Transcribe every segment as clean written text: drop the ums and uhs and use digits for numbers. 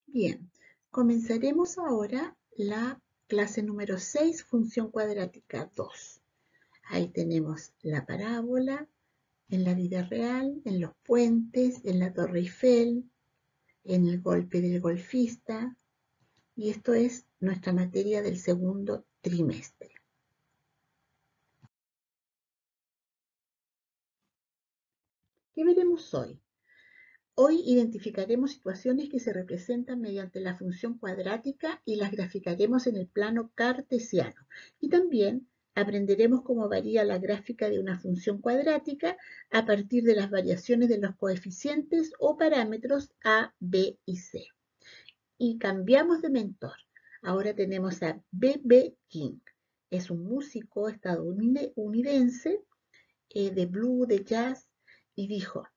Bien, comenzaremos ahora la clase número 6, función cuadrática 2. Ahí tenemos la parábola en la vida real, en los puentes, en la Torre Eiffel, en el golpe del golfista, y esto es nuestra materia del segundo trimestre. ¿Qué veremos hoy? Hoy identificaremos situaciones que se representan mediante la función cuadrática y las graficaremos en el plano cartesiano. Y también aprenderemos cómo varía la gráfica de una función cuadrática a partir de las variaciones de los coeficientes o parámetros a, b y c. Y cambiamos de mentor. Ahora tenemos a B.B. King. Es un músico estadounidense de blues, de jazz, y dijo: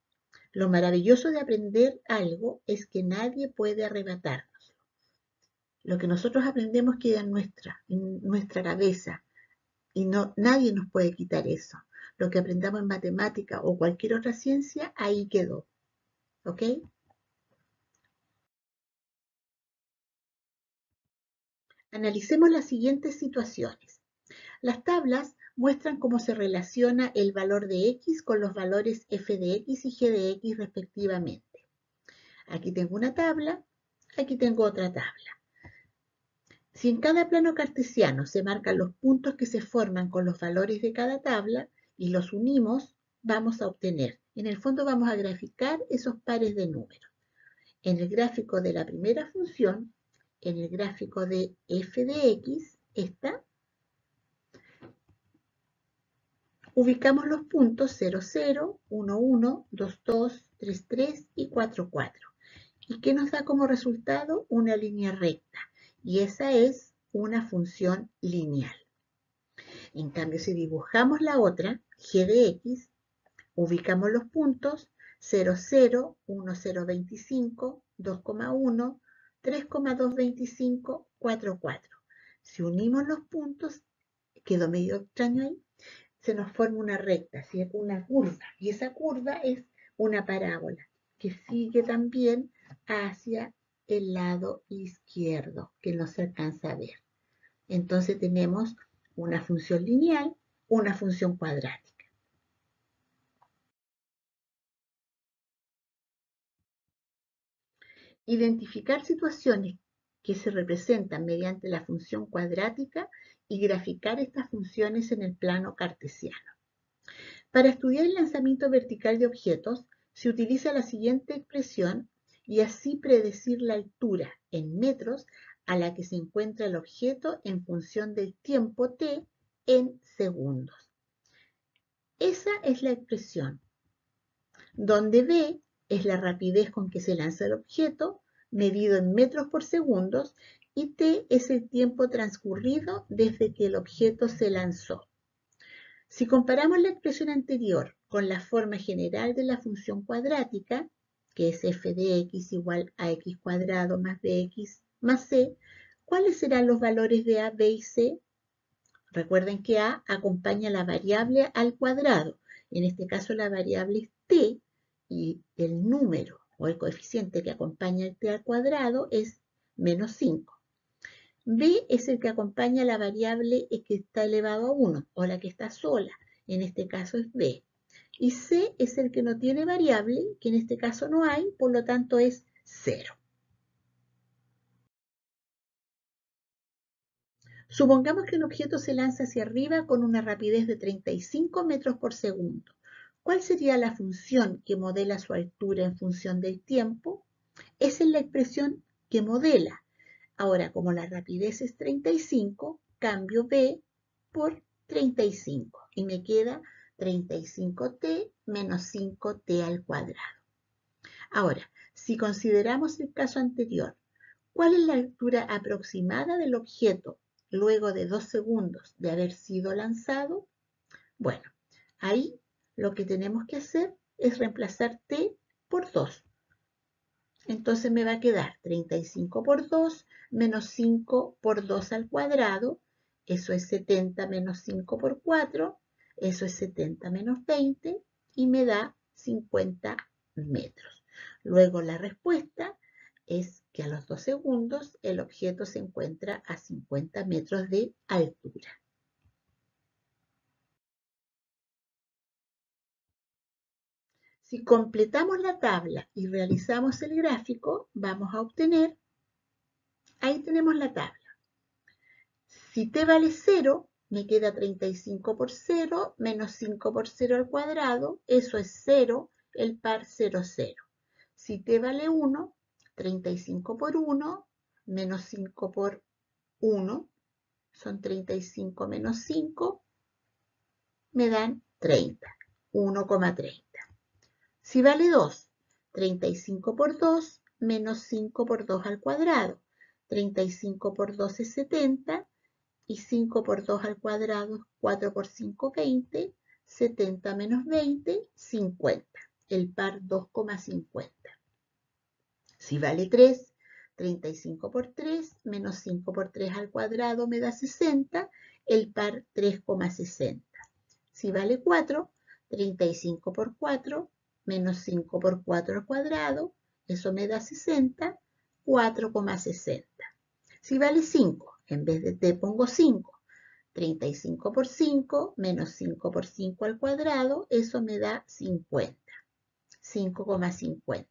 lo maravilloso de aprender algo es que nadie puede arrebatarnos. Lo que nosotros aprendemos queda en nuestra cabeza, y nadie nos puede quitar eso. Lo que aprendamos en matemática o cualquier otra ciencia, ahí quedó. ¿Ok? Analicemos las siguientes situaciones. Las tablas muestran cómo se relaciona el valor de x con los valores f de x y g de x respectivamente. Aquí tengo una tabla, aquí tengo otra tabla. Si en cada plano cartesiano se marcan los puntos que se forman con los valores de cada tabla y los unimos, vamos a obtener, en el fondo vamos a graficar esos pares de números. En el gráfico de la primera función, en el gráfico de f de x, ubicamos los puntos 0, 0, 1, 1, 2, 2, 3, 3 y 4, 4. ¿Y qué nos da como resultado? Una línea recta. Y esa es una función lineal. En cambio, si dibujamos la otra, g de x, ubicamos los puntos 0, 0, 1, 0, 25, 2,1, 3,225, 4, 4. Si unimos los puntos, quedó medio extraño ahí, se nos forma una recta, ¿sí? Una curva, y esa curva es una parábola que sigue también hacia el lado izquierdo, que no se alcanza a ver. Entonces tenemos una función lineal, una función cuadrática. Identificar situaciones que se representan mediante la función cuadrática y graficar estas funciones en el plano cartesiano. Para estudiar el lanzamiento vertical de objetos, se utiliza la siguiente expresión y así predecir la altura en metros a la que se encuentra el objeto en función del tiempo t en segundos. Esa es la expresión, donde v es la rapidez con que se lanza el objeto, medido en metros por segundos, y t es el tiempo transcurrido desde que el objeto se lanzó. Si comparamos la expresión anterior con la forma general de la función cuadrática, que es f de x igual a x cuadrado más bx más c, ¿cuáles serán los valores de a, b y c? Recuerden que a acompaña la variable al cuadrado. En este caso la variable es t y el número o el coeficiente que acompaña el t al cuadrado es menos 5. B es el que acompaña la variable que está elevado a 1 o la que está sola. En este caso es b. Y c es el que no tiene variable, que en este caso no hay, por lo tanto es 0. Supongamos que un objeto se lanza hacia arriba con una rapidez de 35 metros por segundo. ¿Cuál sería la función que modela su altura en función del tiempo? Esa es la expresión que modela. Ahora, como la rapidez es 35, cambio b por 35 y me queda 35t menos 5t al cuadrado. Ahora, si consideramos el caso anterior, ¿cuál es la altura aproximada del objeto luego de 2 segundos de haber sido lanzado? Bueno, ahí lo que tenemos que hacer es reemplazar t por 2. Entonces me va a quedar 35 por 2 menos 5 por 2 al cuadrado. Eso es 70 menos 5 por 4. Eso es 70 menos 20 y me da 50 metros. Luego la respuesta es que a los 2 segundos, el objeto se encuentra a 50 metros de altura. Si completamos la tabla y realizamos el gráfico, vamos a obtener, ahí tenemos la tabla. Si t vale 0, me queda 35 por 0 menos 5 por 0 al cuadrado, eso es 0, el par 0, 0. Si t vale 1, 35 por 1 menos 5 por 1, son 35 menos 5, me dan 30, 1,30. Si vale 2, 35 por 2 menos 5 por 2 al cuadrado. 35 por 2 es 70 y 5 por 2 al cuadrado es 4 por 5, 20. 70 menos 20, 50. El par 2,50. Si vale 3, 35 por 3 menos 5 por 3 al cuadrado me da 60. El par 3,60. Si vale 4, 35 por 4 menos 5 por 4 al cuadrado, eso me da 60, 4,60. Si vale 5, en vez de t pongo 5. 35 por 5 menos 5 por 5 al cuadrado, eso me da 50, 5,50.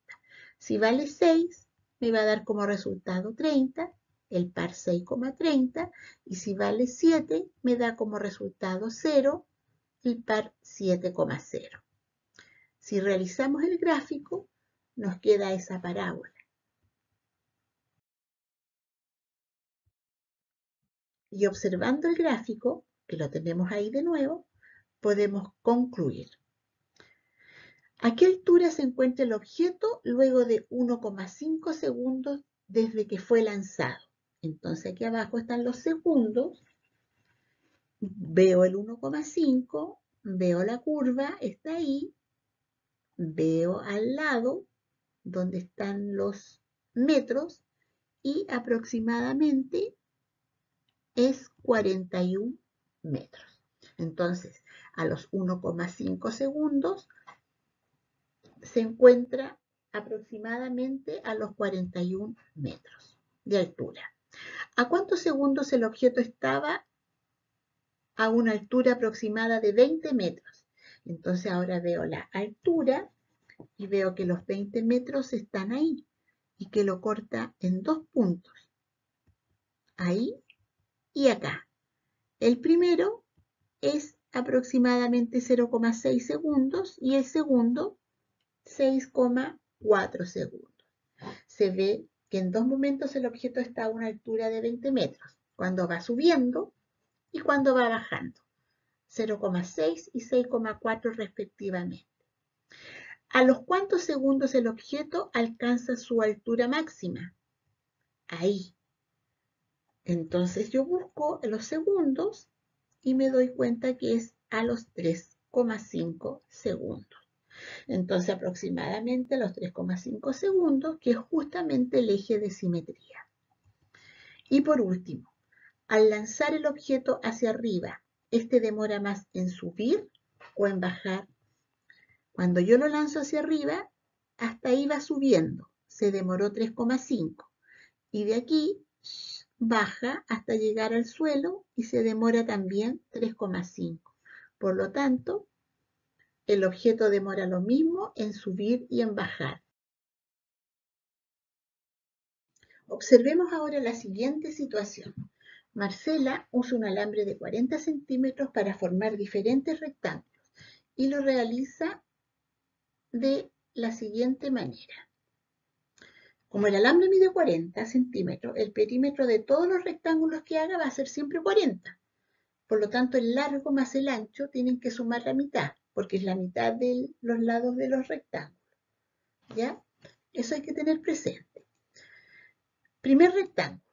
Si vale 6, me va a dar como resultado 30, el par 6,30, y si vale 7, me da como resultado 0, el par 7,0. Si realizamos el gráfico, nos queda esa parábola. Y observando el gráfico, que lo tenemos ahí de nuevo, podemos concluir. ¿A qué altura se encuentra el objeto luego de 1,5 segundos desde que fue lanzado? Entonces aquí abajo están los segundos. Veo el 1,5, veo la curva, está ahí. Veo al lado donde están los metros y aproximadamente es 41 metros. Entonces, a los 1,5 segundos se encuentra aproximadamente a los 41 metros de altura. ¿A cuántos segundos el objeto estaba a una altura aproximada de 20 metros? Entonces ahora veo la altura y veo que los 20 metros están ahí y que lo corta en dos puntos, ahí y acá. El primero es aproximadamente 0,6 segundos y el segundo 6,4 segundos. Se ve que en dos momentos el objeto está a una altura de 20 metros, cuando va subiendo y cuando va bajando, 0,6 y 6,4 respectivamente. ¿A los cuántos segundos el objeto alcanza su altura máxima? Ahí. Entonces yo busco los segundos y me doy cuenta que es a los 3,5 segundos. Entonces aproximadamente a los 3,5 segundos, que es justamente el eje de simetría. Y por último, al lanzar el objeto hacia arriba, ¿este demora más en subir o en bajar? Cuando yo lo lanzo hacia arriba, hasta ahí va subiendo, se demoró 3,5. Y de aquí baja hasta llegar al suelo y se demora también 3,5. Por lo tanto, el objeto demora lo mismo en subir y en bajar. Observemos ahora la siguiente situación. Marcela usa un alambre de 40 centímetros para formar diferentes rectángulos y lo realiza de la siguiente manera. Como el alambre mide 40 centímetros, el perímetro de todos los rectángulos que haga va a ser siempre 40. Por lo tanto, el largo más el ancho tienen que sumar la mitad, porque es la mitad de los lados de los rectángulos. ¿Ya? Eso hay que tener presente. Primer rectángulo.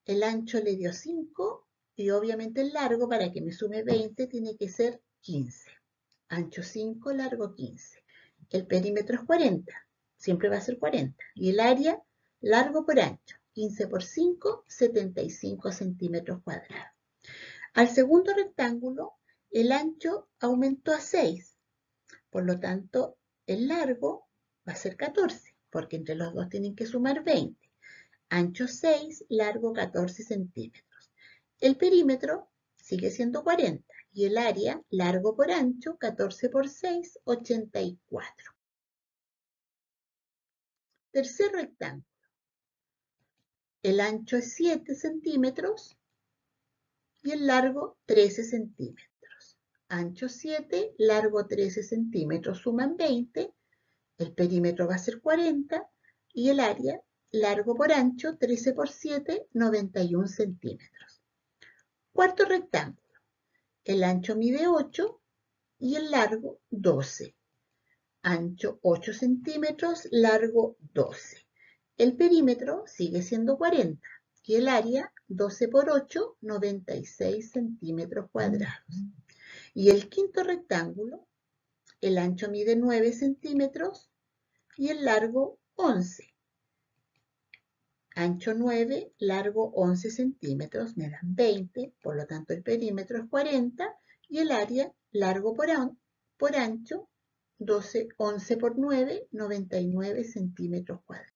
El ancho le dio 5 y obviamente el largo, para que me sume 20, tiene que ser 15. Ancho 5, largo 15. El perímetro es 40. Siempre va a ser 40. Y el área, largo por ancho. 15 por 5, 75 centímetros cuadrados. Al segundo rectángulo, el ancho aumentó a 6. Por lo tanto, el largo va a ser 14, porque entre los dos tienen que sumar 20. ancho 6, largo 14 centímetros. El perímetro sigue siendo 40 y el área, largo por ancho, 14 por 6, 84. Tercer rectángulo. El ancho es 7 centímetros y el largo 13 centímetros. Ancho 7, largo 13 centímetros, suman 20. El perímetro va a ser 40 y el área, largo por ancho, 13 por 7, 91 centímetros. Cuarto rectángulo. El ancho mide 8 y el largo 12. Ancho 8 centímetros, largo 12. El perímetro sigue siendo 40 y el área 12 por 8, 96 centímetros cuadrados. Y el quinto rectángulo, el ancho mide 9 centímetros y el largo 11. Ancho 9, largo 11 centímetros, me dan 20, por lo tanto el perímetro es 40 y el área, largo por ancho, 12, 11 por 9, 99 centímetros cuadrados.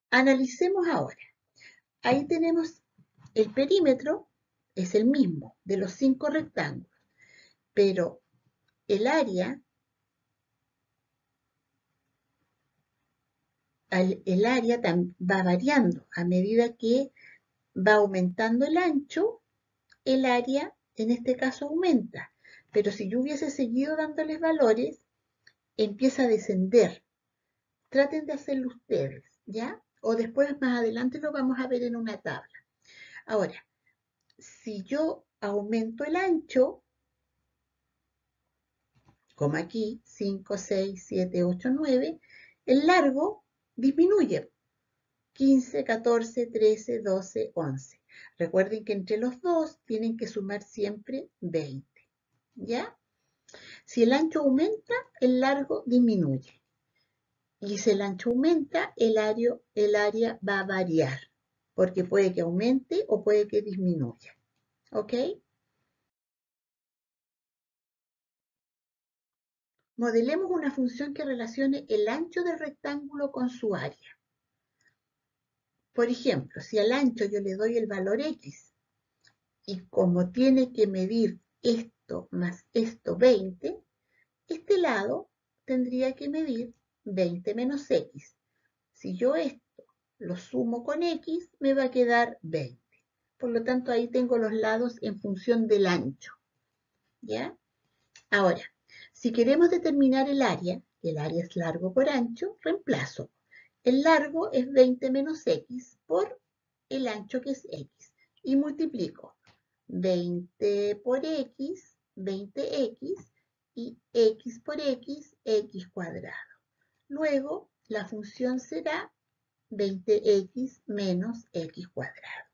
Analicemos ahora. Ahí tenemos el perímetro, es el mismo de los 5 rectángulos, pero el área va variando a medida que va aumentando el ancho, el área en este caso aumenta. Pero si yo hubiese seguido dándoles valores, empieza a descender. Traten de hacerlo ustedes, ¿ya? O después más adelante lo vamos a ver en una tabla. Ahora, si yo aumento el ancho, como aquí, 5, 6, 7, 8, 9, el largo disminuye. 15, 14, 13, 12, 11. Recuerden que entre los dos tienen que sumar siempre 20, ¿ya? Si el ancho aumenta, el largo disminuye. Y si el ancho aumenta, el área va a variar, porque puede que aumente o puede que disminuya, ¿ok? Modelemos una función que relacione el ancho del rectángulo con su área. Por ejemplo, si al ancho yo le doy el valor x, y como tiene que medir esto más esto 20, este lado tendría que medir 20 menos x. Si yo esto lo sumo con x, me va a quedar 20. Por lo tanto, ahí tengo los lados en función del ancho, ¿ya? Ahora, si queremos determinar el área es largo por ancho, reemplazo. El largo es 20 menos x por el ancho que es x. Y multiplico 20 por x, 20x, y x por x, x cuadrado. Luego, la función será 20x menos x cuadrado.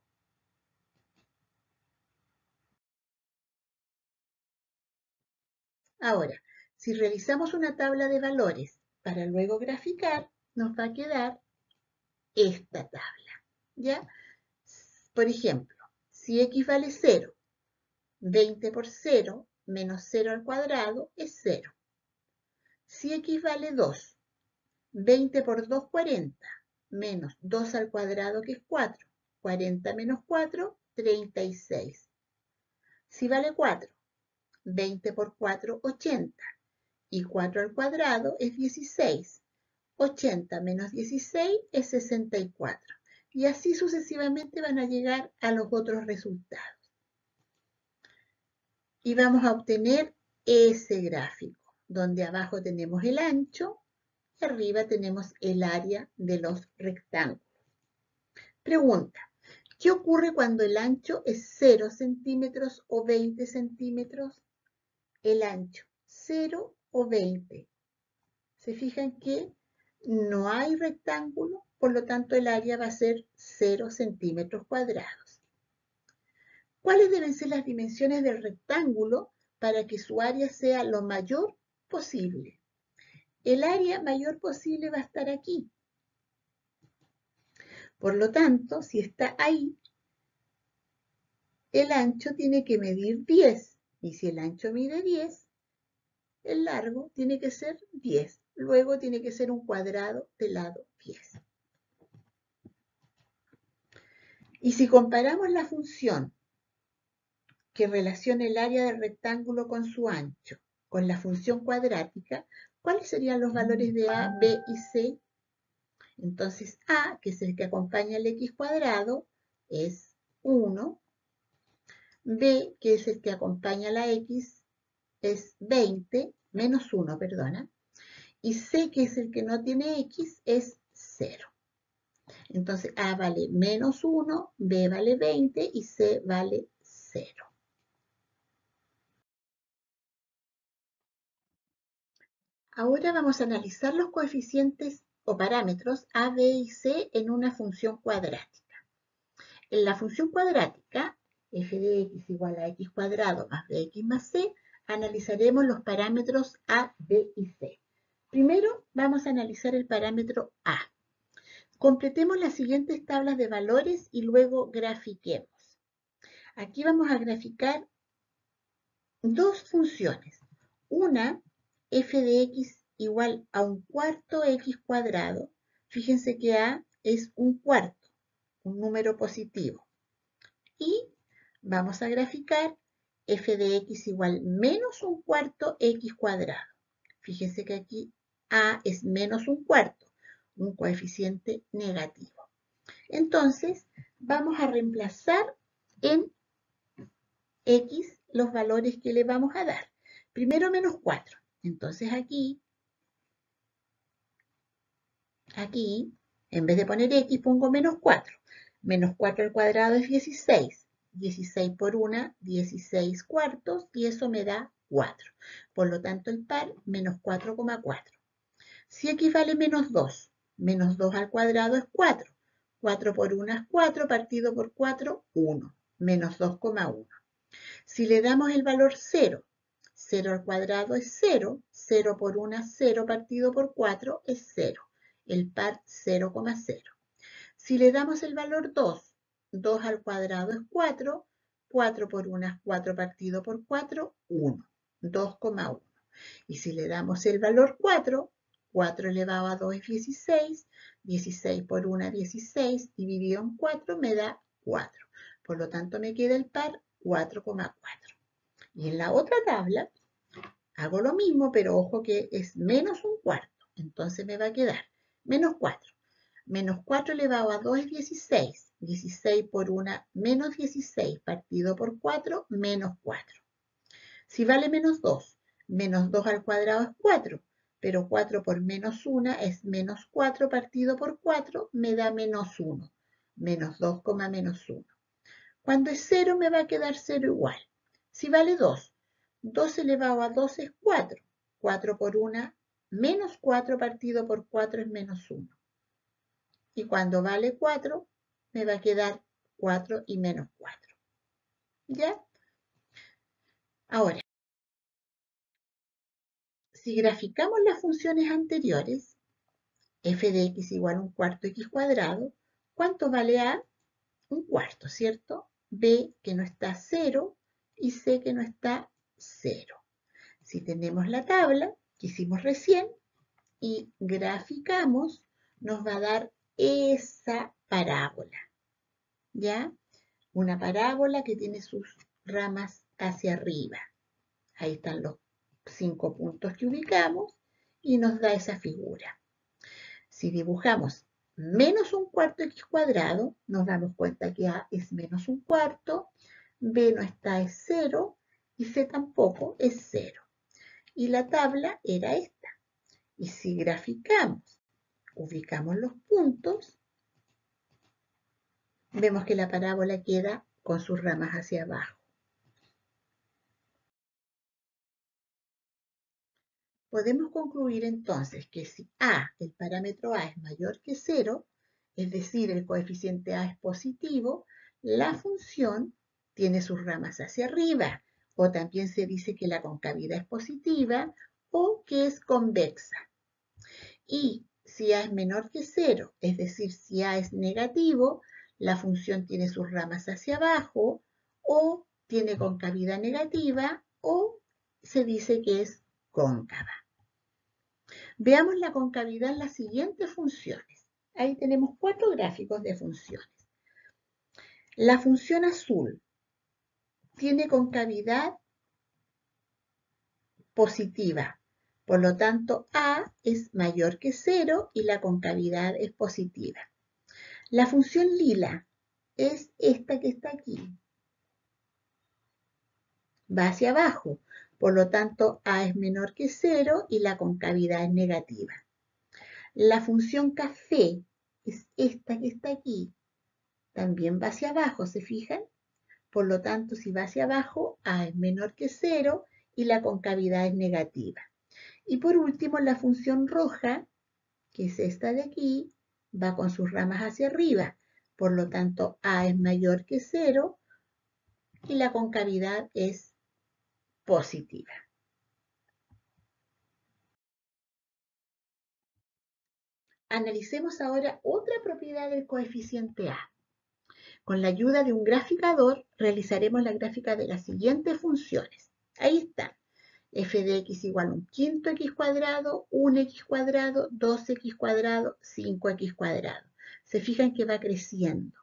Ahora, si realizamos una tabla de valores para luego graficar, nos va a quedar esta tabla, ¿ya? Por ejemplo, si x vale 0, 20 por 0 menos 0 al cuadrado es 0. Si x vale 2, 20 por 2, 40, menos 2 al cuadrado que es 4. 40 menos 4, 36. Si vale 4, 20 por 4, 80. Y 4 al cuadrado es 16. 80 menos 16 es 64. Y así sucesivamente van a llegar a los otros resultados. Y vamos a obtener ese gráfico, donde abajo tenemos el ancho y arriba tenemos el área de los rectángulos. Pregunta, ¿qué ocurre cuando el ancho es 0 centímetros o 20 centímetros? El ancho, 0 o 20. Se fijan que no hay rectángulo, por lo tanto el área va a ser 0 centímetros cuadrados. ¿Cuáles deben ser las dimensiones del rectángulo para que su área sea lo mayor posible? El área mayor posible va a estar aquí. Por lo tanto, si está ahí, el ancho tiene que medir 10. Y si el ancho mide 10, el largo tiene que ser 10. Luego tiene que ser un cuadrado de lado 10. Y si comparamos la función que relaciona el área del rectángulo con su ancho con la función cuadrática, ¿cuáles serían los valores de a, b y c? Entonces a, que es el que acompaña al x cuadrado, es 1. B, que es el que acompaña a la x, es 20, menos 1, perdona. Y C, que es el que no tiene x, es 0. Entonces A vale menos 1, B vale 20 y C vale 0. Ahora vamos a analizar los coeficientes o parámetros A, B y C en una función cuadrática. En la función cuadrática, f de x igual a x cuadrado más bx más c, analizaremos los parámetros A, B y C. Primero vamos a analizar el parámetro A. Completemos las siguientes tablas de valores y luego grafiquemos. Aquí vamos a graficar dos funciones. Una, f de x igual a un cuarto x cuadrado. Fíjense que A es un cuarto, un número positivo. Y vamos a graficar f de x igual menos un cuarto x cuadrado. Fíjense que aquí A es menos un cuarto, un coeficiente negativo. Entonces, vamos a reemplazar en x los valores que le vamos a dar. Primero menos 4. Entonces aquí, en vez de poner x, pongo menos 4. Menos 4 al cuadrado es 16. 16 por 1, 16 cuartos, y eso me da 4. Por lo tanto, el par, menos 4,4. Si x vale menos 2 al cuadrado es 4. 4 por 1 es 4, partido por 4, 1. Menos 2,1. Si le damos el valor 0, 0 al cuadrado es 0, 0 por 1 es 0, partido por 4 es 0. El par 0,0. Si le damos el valor 2, 2 al cuadrado es 4, 4 por 1 es 4, partido por 4, 1, 2,1. Y si le damos el valor 4, 4 elevado a 2 es 16, 16 por 1 es 16, dividido en 4 me da 4. Por lo tanto me queda el par 4,4. Y en la otra tabla hago lo mismo, pero ojo que es menos un cuarto. Entonces me va a quedar menos 4. Menos 4 elevado a 2 es 16. 16 por 1, menos 16, partido por 4, menos 4. Si vale menos 2, menos 2 al cuadrado es 4, pero 4 por menos 1 es menos 4, partido por 4, me da menos 1. Menos 2, menos 1. Cuando es 0 me va a quedar 0 igual. Si vale 2, 2 elevado a 2 es 4. 4 por 1, menos 4 partido por 4 es menos 1. Y cuando vale 4, me va a quedar 4 y menos 4. ¿Ya? Ahora, si graficamos las funciones anteriores, f de x igual a un cuarto x cuadrado, ¿cuánto vale a? Un cuarto, ¿cierto? B que no está 0 y C que no está 0. Si tenemos la tabla que hicimos recién y graficamos, nos va a dar esa parábola, ¿ya? Una parábola que tiene sus ramas hacia arriba. Ahí están los 5 puntos que ubicamos y nos da esa figura. Si dibujamos menos un cuarto x cuadrado, nos damos cuenta que A es menos un cuarto, B no está, es 0, y C tampoco es 0. Y la tabla era esta. Y si graficamos, ubicamos los puntos, vemos que la parábola queda con sus ramas hacia abajo. Podemos concluir entonces que si A, el parámetro A es mayor que 0, es decir, el coeficiente A es positivo, la función tiene sus ramas hacia arriba, o también se dice que la concavidad es positiva o que es convexa. Y si A es menor que 0, es decir, si A es negativo, la función tiene sus ramas hacia abajo, o tiene concavidad negativa, o se dice que es cóncava. Veamos la concavidad en las siguientes funciones. Ahí tenemos 4 gráficos de funciones. La función azul tiene concavidad positiva. Por lo tanto, A es mayor que 0 y la concavidad es positiva. La función lila es esta que está aquí. Va hacia abajo. Por lo tanto, A es menor que 0 y la concavidad es negativa. La función café es esta que está aquí. También va hacia abajo, ¿se fijan? Por lo tanto, si va hacia abajo, A es menor que 0 y la concavidad es negativa. Y por último, la función roja, que es esta de aquí, va con sus ramas hacia arriba. Por lo tanto, A es mayor que 0 y la concavidad es positiva. Analicemos ahora otra propiedad del coeficiente A. Con la ayuda de un graficador realizaremos la gráfica de las siguientes funciones. Ahí están. F de x igual a un quinto x cuadrado, 1x cuadrado, 2x cuadrado, 5x cuadrado. Se fijan que va creciendo.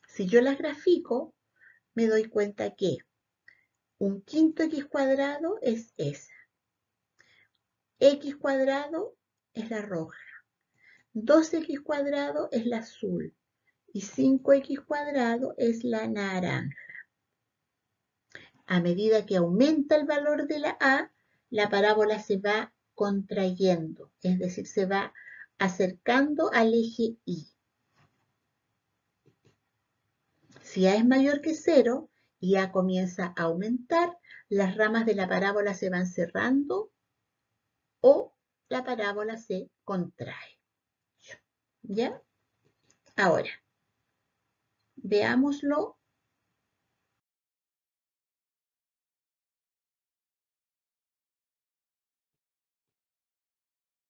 Si yo las grafico, me doy cuenta que un quinto x cuadrado es esa. X cuadrado es la roja. 2x cuadrado es la azul. Y 5x cuadrado es la naranja. A medida que aumenta el valor de la A, la parábola se va contrayendo, es decir, se va acercando al eje Y. Si A es mayor que 0 y A comienza a aumentar, las ramas de la parábola se van cerrando o la parábola se contrae. ¿Ya? Ahora, veámoslo.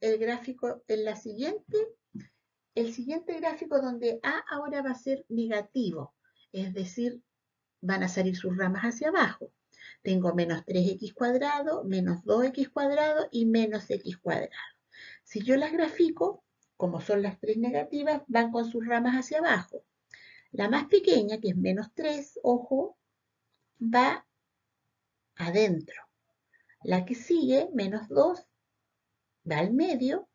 El gráfico en la siguiente. El siguiente gráfico donde A ahora va a ser negativo, es decir, van a salir sus ramas hacia abajo. Tengo menos 3x cuadrado, menos 2x cuadrado y menos x cuadrado. Si yo las grafico, como son las 3 negativas, van con sus ramas hacia abajo. La más pequeña, que es menos 3, ojo, va adentro. La que sigue, menos 2, va al medio.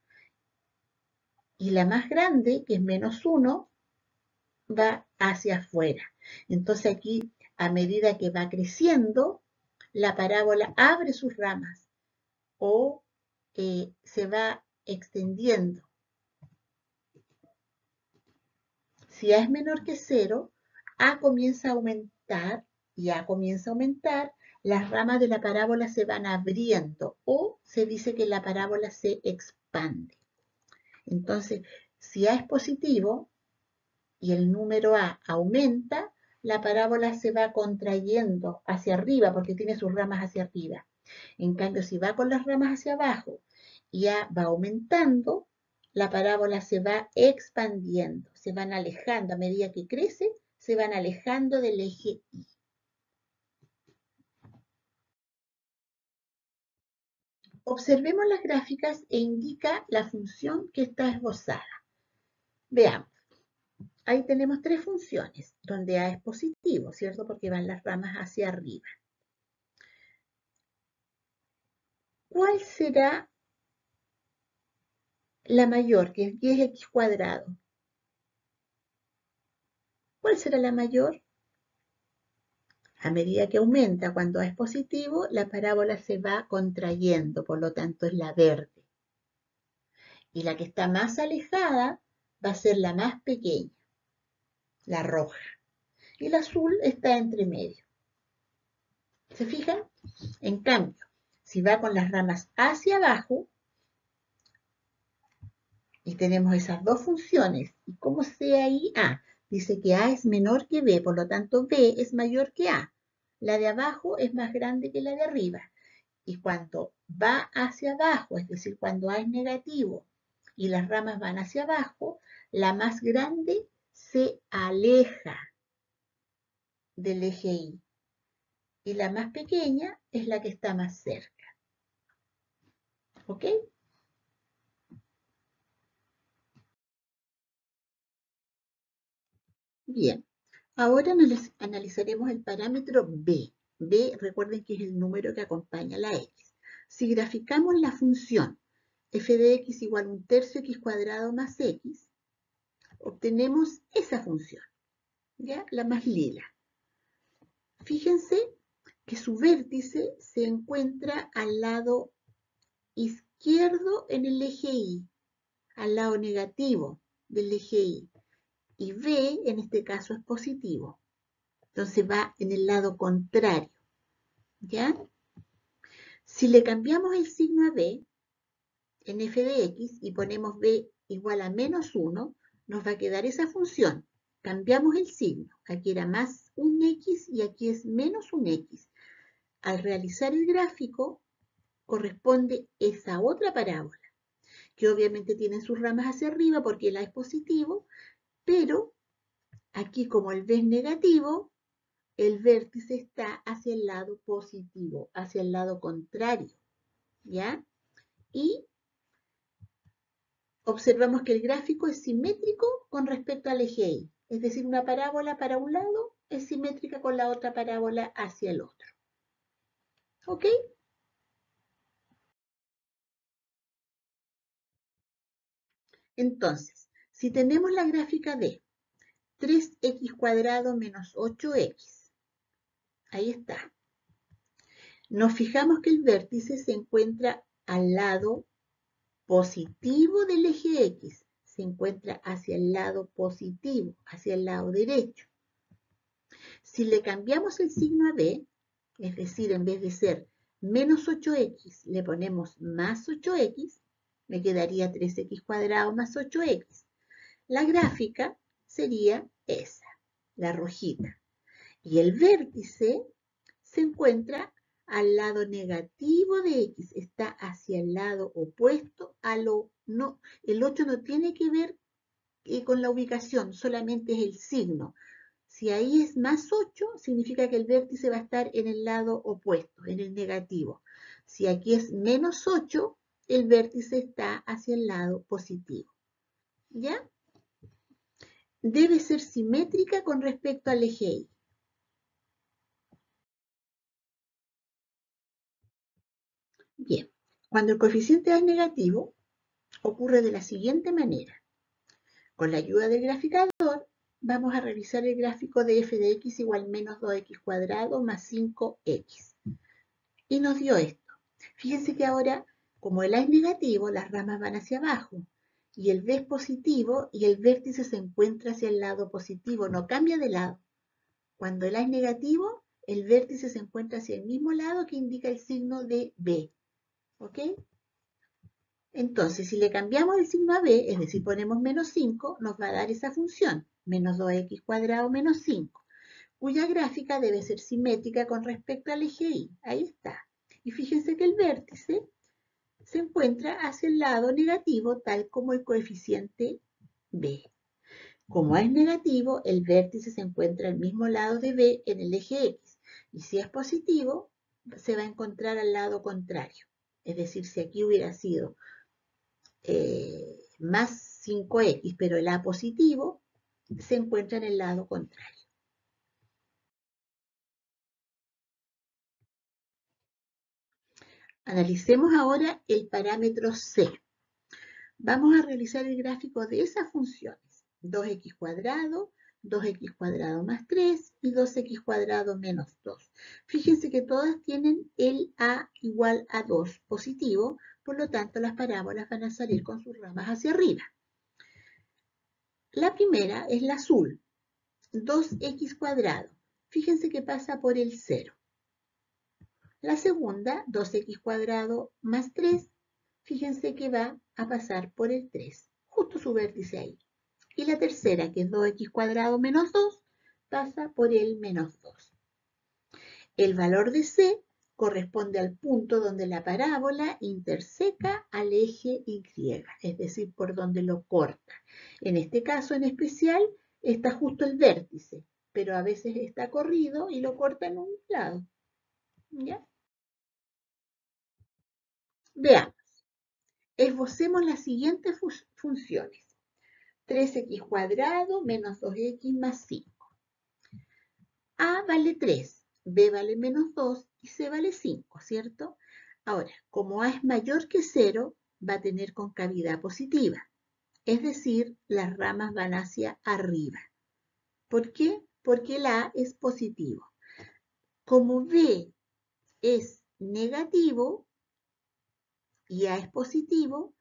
Y la más grande, que es menos 1, va hacia afuera. Entonces aquí, a medida que va creciendo, la parábola abre sus ramas o se va extendiendo. Si A es menor que 0, A comienza a aumentar y A comienza a aumentar, las ramas de la parábola se van abriendo o se dice que la parábola se expande. Entonces, si A es positivo, y el número A aumenta, la parábola se va contrayendo hacia arriba porque tiene sus ramas hacia arriba. En cambio, si va con las ramas hacia abajo y A va aumentando, la parábola se va expandiendo, se van alejando. A medida que crece, se van alejando del eje Y. Observemos las gráficas e indica la función que está esbozada. Veamos. Ahí tenemos 3 funciones, donde A es positivo, ¿cierto? Porque van las ramas hacia arriba. ¿Cuál será la mayor, que es 10x cuadrado? ¿Cuál será la mayor? A medida que aumenta, cuando A es positivo, la parábola se va contrayendo, por lo tanto es la verde. Y la que está más alejada va a ser la más pequeña, la roja. Y la azul está entre medio. ¿Se fijan? En cambio, si va con las ramas hacia abajo, y tenemos esas dos funciones, ¿y cómo sé ahí A? Dice que A es menor que B, por lo tanto B es mayor que A. La de abajo es más grande que la de arriba. Y cuando va hacia abajo, es decir, cuando A es negativo y las ramas van hacia abajo, la más grande se aleja del eje Y. Y la más pequeña es la que está más cerca. ¿Ok? Bien. Ahora analizaremos el parámetro b. B, recuerden que es el número que acompaña a la x. Si graficamos la función f de x igual a 1/3 x cuadrado más x, obtenemos esa función, ¿ya? La más lila. Fíjense que su vértice se encuentra al lado izquierdo en el eje Y, al lado negativo del eje Y. Y B, en este caso, es positivo. Entonces va en el lado contrario, ¿ya? Si le cambiamos el signo a B, en f de x, y ponemos b igual a -1, nos va a quedar esa función. Cambiamos el signo. Aquí era más un x y aquí es menos un x. Al realizar el gráfico, corresponde esa otra parábola, que obviamente tiene sus ramas hacia arriba porque el a es positivo, pero aquí como el b es negativo, el vértice está hacia el lado positivo, hacia el lado contrario, ¿ya? Y observamos que el gráfico es simétrico con respecto al eje Y, es decir, una parábola para un lado es simétrica con la otra parábola hacia el otro. ¿Ok? Entonces, si tenemos la gráfica de 3x cuadrado menos 8x, ahí está. Nos fijamos que el vértice se encuentra al lado positivo del eje X, se encuentra hacia el lado positivo, hacia el lado derecho. Si le cambiamos el signo a B, es decir, en vez de ser menos 8x, le ponemos más 8x, me quedaría 3x cuadrado más 8x. La gráfica sería esa, la rojita. Y el vértice se encuentra al lado negativo de x, está hacia el lado opuesto a lo no. El 8 no tiene que ver con la ubicación, solamente es el signo. Si ahí es más 8, significa que el vértice va a estar en el lado opuesto, en el negativo. Si aquí es menos 8, el vértice está hacia el lado positivo. ¿Ya? Debe ser simétrica con respecto al eje Y. Bien, cuando el coeficiente A es negativo, ocurre de la siguiente manera. Con la ayuda del graficador, vamos a realizar el gráfico de f de x igual menos 2x cuadrado más 5x. Y nos dio esto. Fíjense que ahora, como el A es negativo, las ramas van hacia abajo. Y el B es positivo y el vértice se encuentra hacia el lado positivo, no cambia de lado. Cuando el A es negativo, el vértice se encuentra hacia el mismo lado que indica el signo de B. ¿Ok? Entonces, si le cambiamos el signo a b, es decir, ponemos menos 5, nos va a dar esa función, menos 2x cuadrado menos 5, cuya gráfica debe ser simétrica con respecto al eje Y. Ahí está. Y fíjense que el vértice se encuentra hacia el lado negativo, tal como el coeficiente b. Como es negativo, el vértice se encuentra al mismo lado de b en el eje x. Y si es positivo, se va a encontrar al lado contrario. Es decir, si aquí hubiera sido más 5x, pero el A positivo se encuentra en el lado contrario. Analicemos ahora el parámetro C. Vamos a realizar el gráfico de esas funciones. 2x cuadrado, 2x cuadrado más 3 y 2x cuadrado menos 2. Fíjense que todas tienen el A igual a 2 positivo, por lo tanto las parábolas van a salir con sus ramas hacia arriba. La primera es la azul, 2x cuadrado. Fíjense que pasa por el 0. La segunda, 2x cuadrado más 3, fíjense que va a pasar por el 3, justo su vértice ahí. Y la tercera, que es 2x cuadrado menos 2, pasa por el menos 2. El valor de C corresponde al punto donde la parábola interseca al eje Y, es decir, por donde lo corta. En este caso en especial está justo el vértice, pero a veces está corrido y lo corta en un lado. ¿Ya? Veamos. esbocemos las siguientes funciones. 3x cuadrado menos 2x más 5. A vale 3, B vale menos 2 y C vale 5, ¿cierto? Ahora, como A es mayor que 0, va a tener concavidad positiva. Es decir, las ramas van hacia arriba. ¿Por qué? Porque el A es positivo. Como B es negativo y A es positivo,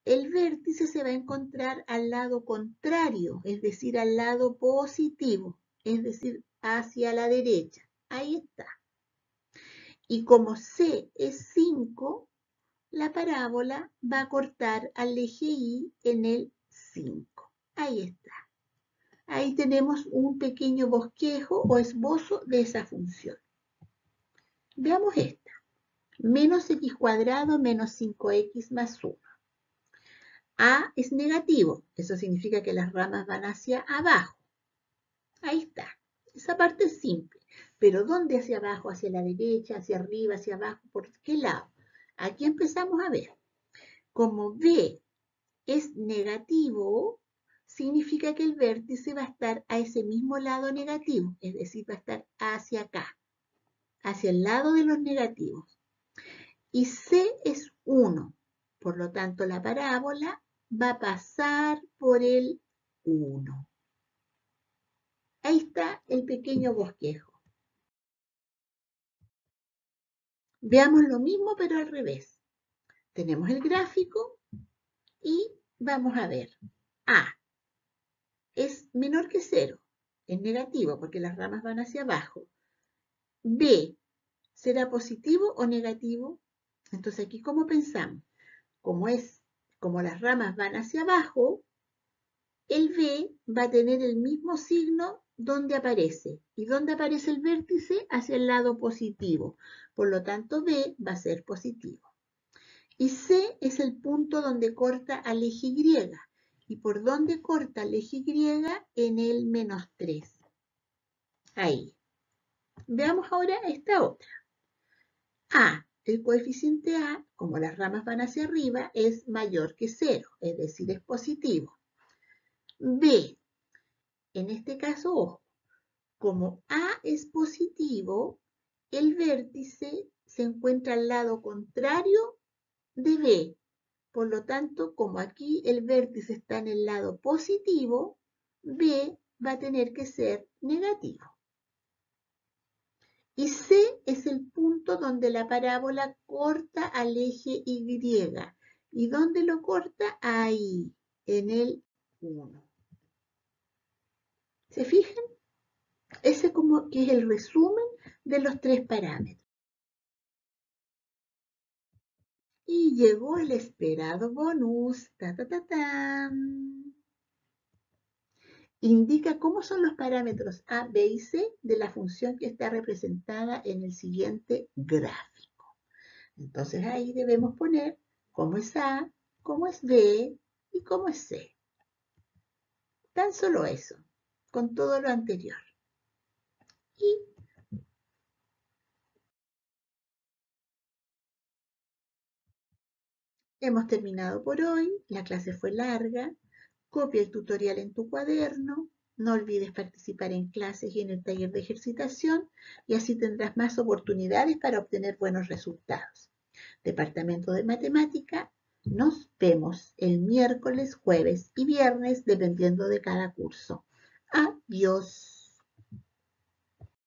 el vértice se va a encontrar al lado contrario, es decir, al lado positivo, es decir, hacia la derecha. Ahí está. Y como C es 5, la parábola va a cortar al eje Y en el 5. Ahí está. Ahí tenemos un pequeño bosquejo o esbozo de esa función. Veamos esta. Menos x cuadrado menos 5x más 1. A es negativo, eso significa que las ramas van hacia abajo. Ahí está. Esa parte es simple. Pero ¿dónde hacia abajo? ¿Hacia la derecha, hacia arriba, hacia abajo? ¿Por qué lado? Aquí empezamos a ver. Como B es negativo, significa que el vértice va a estar a ese mismo lado negativo, es decir, va a estar hacia acá, hacia el lado de los negativos. Y C es 1, por lo tanto la parábola va a pasar por el 1. Ahí está el pequeño bosquejo. Veamos lo mismo pero al revés. Tenemos el gráfico y vamos a ver. A es menor que 0, es negativo porque las ramas van hacia abajo. B, ¿será positivo o negativo? Entonces aquí, ¿cómo pensamos? Como las ramas van hacia abajo, el B va a tener el mismo signo donde aparece. ¿Y dónde aparece el vértice? Hacia el lado positivo. Por lo tanto, B va a ser positivo. Y C es el punto donde corta al eje Y. ¿Y por dónde corta el eje Y? En el menos 3. Ahí. Veamos ahora esta otra. A, el coeficiente A, como las ramas van hacia arriba, es mayor que 0, es decir, es positivo. B, en este caso, ojo, como A es positivo, el vértice se encuentra al lado contrario de B. Por lo tanto, como aquí el vértice está en el lado positivo, B va a tener que ser negativo. Y C es el punto donde la parábola corta al eje Y. ¿Y dónde lo corta? Ahí, en el 1. ¿Se fijan? Ese como que es el resumen de los 3 parámetros. Y llegó el esperado bonus. ¡Ta, ta, ta, tan! Indica cómo son los parámetros A, B y C de la función que está representada en el siguiente gráfico. Entonces ahí debemos poner cómo es A, cómo es B y cómo es C. Tan solo eso, con todo lo anterior. Y hemos terminado por hoy. La clase fue larga. Copia el tutorial en tu cuaderno. No olvides participar en clases y en el taller de ejercitación y así tendrás más oportunidades para obtener buenos resultados. Departamento de Matemática, nos vemos el miércoles, jueves y viernes dependiendo de cada curso. Adiós.